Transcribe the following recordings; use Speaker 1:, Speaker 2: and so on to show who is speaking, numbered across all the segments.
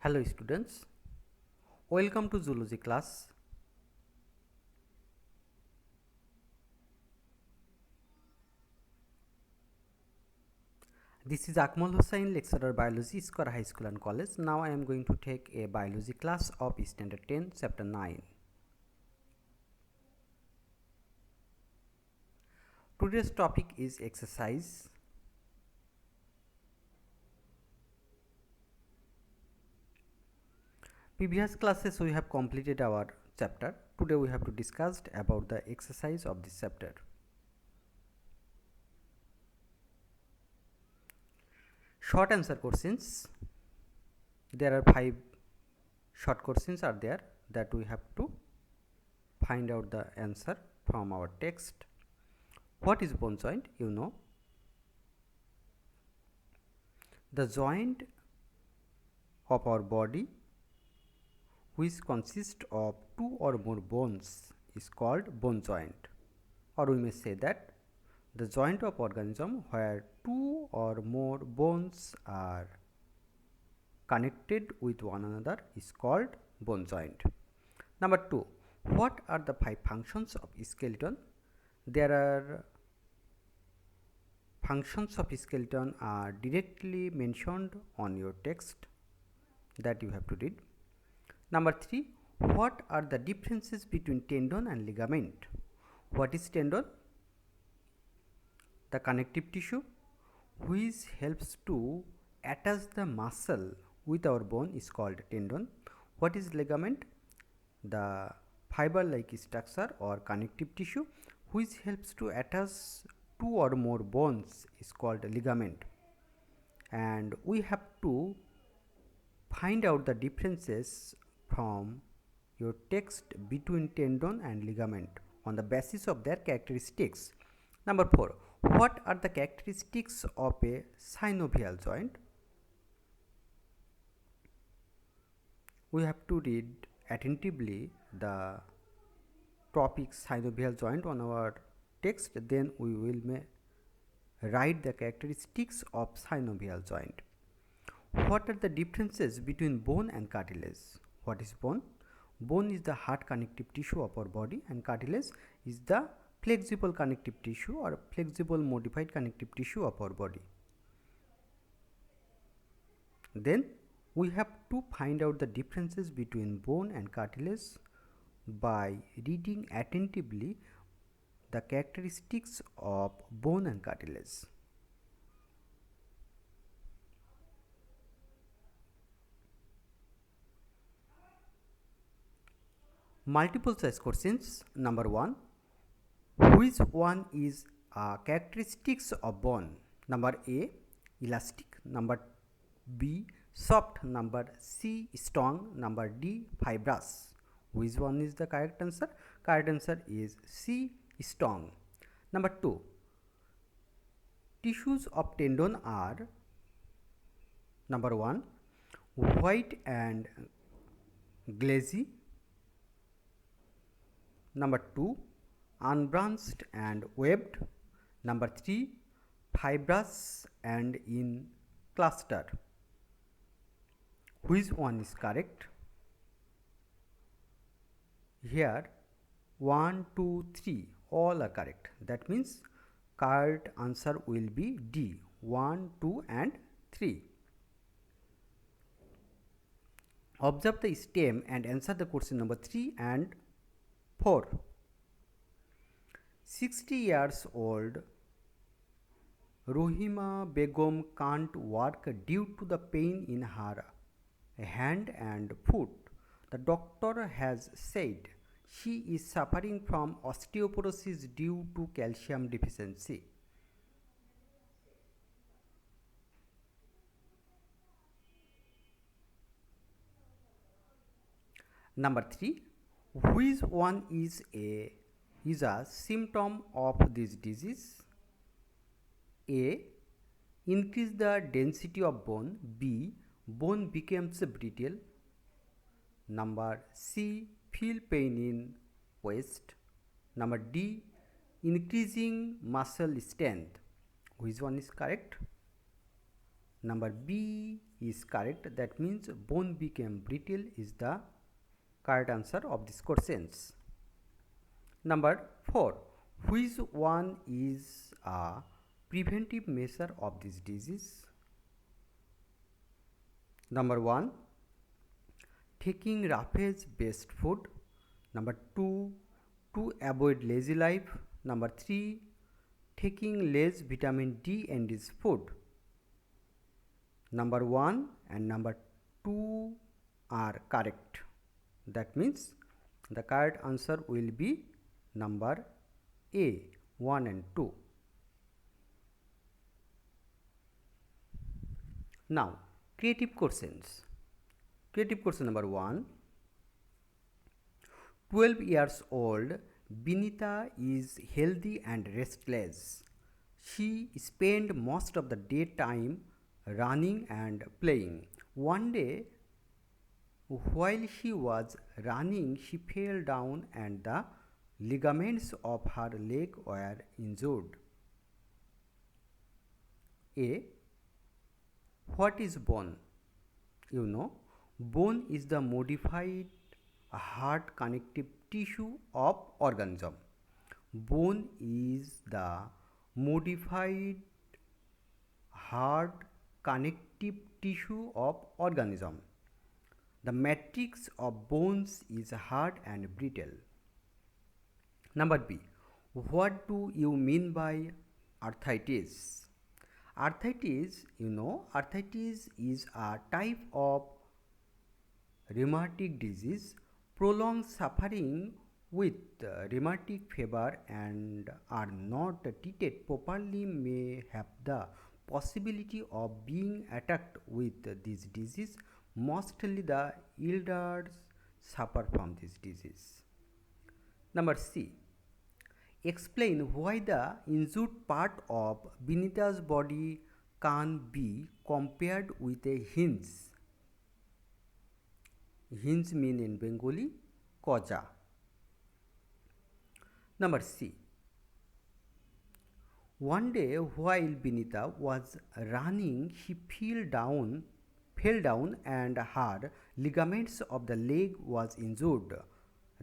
Speaker 1: Hello students, welcome to zoology class. This is Akmal Hussain, lecturer biology, Skora High School and College. Now I am going to take a biology class of standard 10 chapter 9. Today's topic is exercise. Previous classes we have completed our chapter. Today we have to discuss about the exercise of this chapter. Short answer questions. There are 5 short questions are there that we have to find out the answer from our text. What is bone joint? You know. The joint of our body which consists of 2 or more bones is called bone joint, or we may say that the joint of organism where 2 or more bones are connected with one another is called bone joint. Number 2, what are the 5 functions of skeleton? There are functions of skeleton are directly mentioned on your text that you have to read. Number 3, what are the differences between tendon and ligament? What is tendon? The connective tissue which helps to attach the muscle with our bone is called tendon. What is ligament? The fiber-like structure or connective tissue which helps to attach 2 or more bones is called ligament. And we have to find out the differences from your text between tendon and ligament on the basis of their characteristics. Number 4, what are the characteristics of a synovial joint? We have to read attentively the topic synovial joint on our text, then we will write the characteristics of synovial joint. What are the differences between bone and cartilage? What is bone? Bone is the hard connective tissue of our body, and cartilage is the flexible connective tissue or flexible modified connective tissue of our body. Then we have to find out the differences between bone and cartilage by reading attentively the characteristics of bone and cartilage. Multiple choice questions. Number 1, which one is characteristics of bone? Number A, elastic. Number B, soft. Number C, strong. Number D, fibrous. Which one is the correct answer? Correct answer is C, strong. Number 2, tissues of tendon are number 1, white and glazy. Number 2, unbranched and webbed. Number 3, fibrous and in cluster. Which one is correct? Here 1, 2, 3 all are correct. That means correct answer will be D, 1, 2 and 3. Observe the stem and answer the question number 3 and 4. 60 years old Rohima Begum can't work due to the pain in her hand and foot. The doctor has said she is suffering from osteoporosis due to calcium deficiency. Number 3, which one is a symptom of this disease? A, increase the density of bone. B, bone becomes brittle. Number C, feel pain in waist. Number D, increasing muscle strength. Which one is correct? Number B is correct. That means bone became brittle is the correct answer of this questions. Number 4. Which one is a preventive measure of this disease? Number 1. Taking roughage based food. Number 2. To avoid lazy life. Number 3. Taking less vitamin D in this food. Number 1 and number 2 are correct. That means the correct answer will be number A, 1 and 2. Now, creative questions. Creative question number 1. 12 years old, Binita is healthy and restless. She spent most of the daytime running and playing. One day, while she was running, she fell down and the ligaments of her leg were injured. A. What is bone? You know, bone is the modified hard connective tissue of organism. Bone is the modified hard connective tissue of organism. The matrix of bones is hard and brittle. Number B. What do you mean by arthritis? Arthritis, arthritis is a type of rheumatic disease. Prolonged suffering with rheumatic fever and are not treated properly may have the possibility of being attacked with this disease. Mostly the elders suffer from this disease. Number C. Explain why the injured part of Binita's body can be compared with a hinge. Hinge mean in Bengali koja. Number C. One day while Binita was running, she fell down and her ligaments of the leg was injured.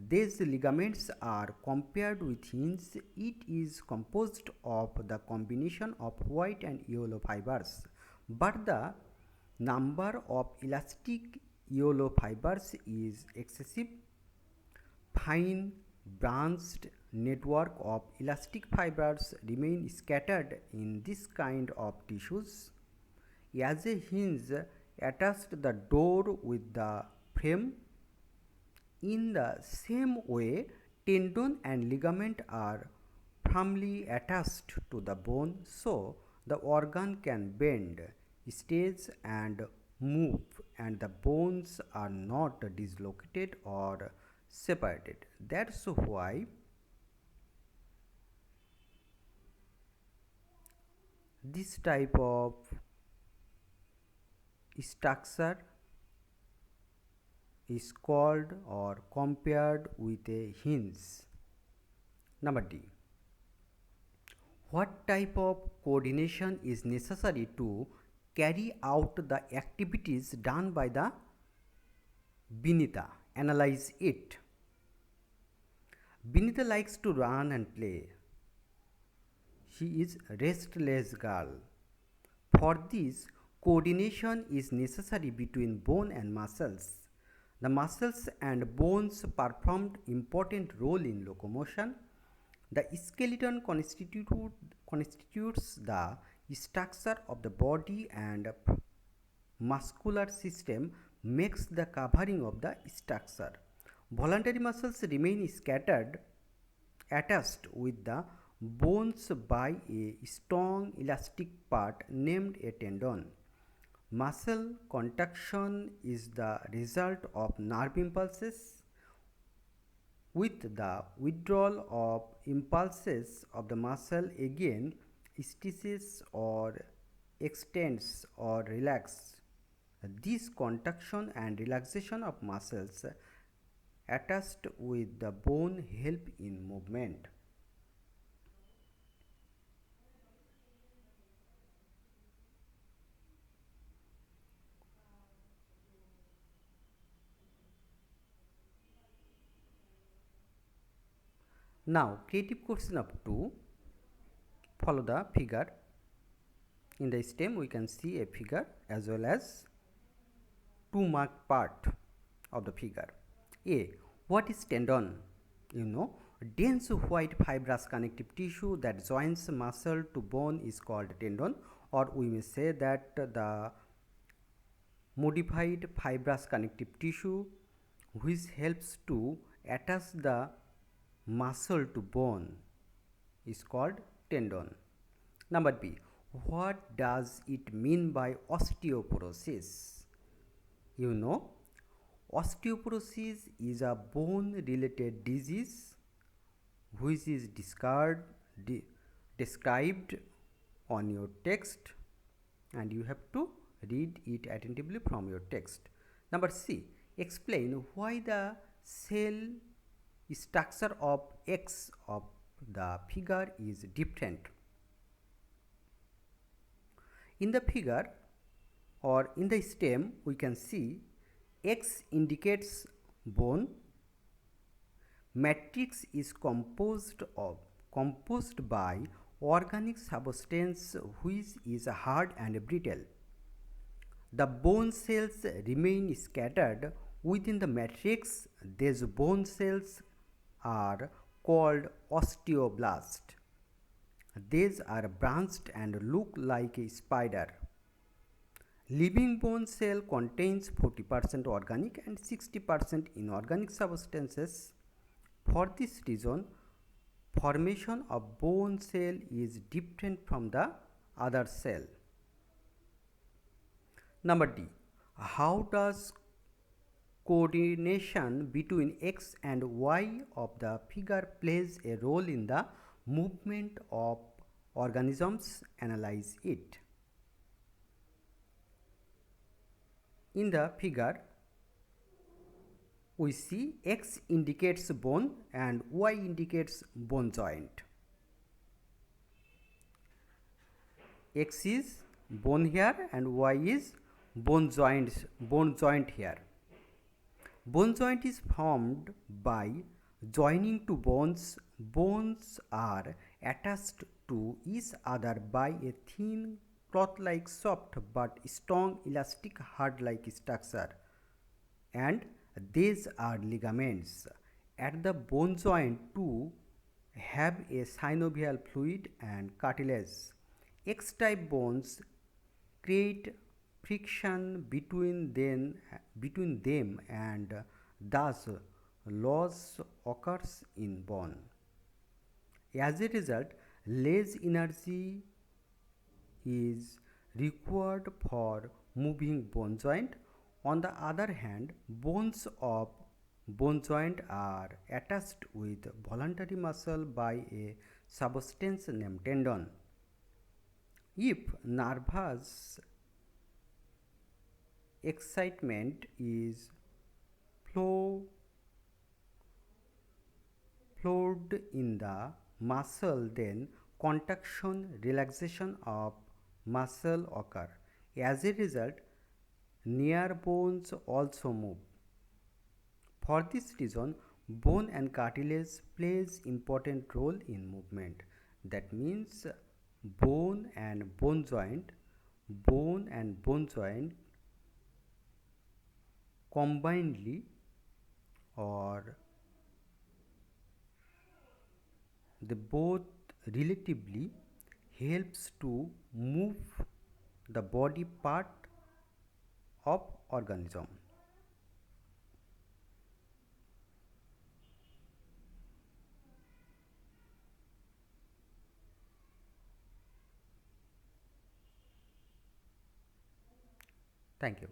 Speaker 1: These ligaments are compared with hinge. It is composed of the combination of white and yellow fibers, but the number of elastic yellow fibers is excessive. Fine branched network of elastic fibers remain scattered in this kind of tissues. As a hinge attached the door with the frame, in the same way tendon and ligament are firmly attached to the bone, so the organ can bend, stretch and move, and the bones are not dislocated or separated. That's why this type of structure is called or compared with a hinge. Number D. What type of coordination is necessary to carry out the activities done by the Binita? Analyze it. Binita likes to run and play. She is a restless girl. For this, coordination is necessary between bone and muscles. The muscles and bones performed important role in locomotion. The skeleton constitutes the structure of the body, and muscular system makes the covering of the structure. Voluntary muscles remain scattered, attached with the bones by a strong elastic part named a tendon. Muscle contraction is the result of nerve impulses. With the withdrawal of impulses of the muscle, again stretches or extends or relax. This contraction and relaxation of muscles attached with the bone help in movement. Now creative question of 2. Follow the figure. In the stem we can see a figure as well as 2 mark part of the figure. A. What is tendon? You know, dense white fibrous connective tissue that joins muscle to bone is called tendon, or we may say that the modified fibrous connective tissue which helps to attach the muscle to bone is called tendon. Number B. What does it mean by osteoporosis? You know, osteoporosis is a bone related disease which is described on your text, and you have to read it attentively from your text. Number C. Explain why the cell structure of X of the figure is different. In the figure or in the stem we can see X indicates bone. Matrix is composed by organic substance which is hard and brittle. The bone cells remain scattered within the matrix. These bone cells are called osteoblasts. These are branched and look like a spider. Living bone cell contains 40% organic and 60% inorganic substances. For this reason, formation of bone cell is different from the other cell. Number D. How does coordination between X and Y of the figure plays a role in the movement of organisms? Analyze it. In the figure, we see X indicates bone and Y indicates bone joint. X is bone here and Y is bone joint here. Bone joint is formed by joining two bones. Bones are attached to each other by a thin cloth-like soft but strong elastic hard-like structure, and these are ligaments. At the bone joint too have a synovial fluid and cartilage. X-type bones create friction between them and thus loss occurs in bone. As a result, less energy is required for moving bone joint. On the other hand, bones of bone joint are attached with voluntary muscle by a substance named tendon. If nervous excitement is flowed in the muscle, then contraction, relaxation of muscle occur. As a result, near bones also move. For this reason, bone and cartilage plays important role in movement. That means bone and bone joint combinedly or they both relatively helps to move the body part of organism. Thank you.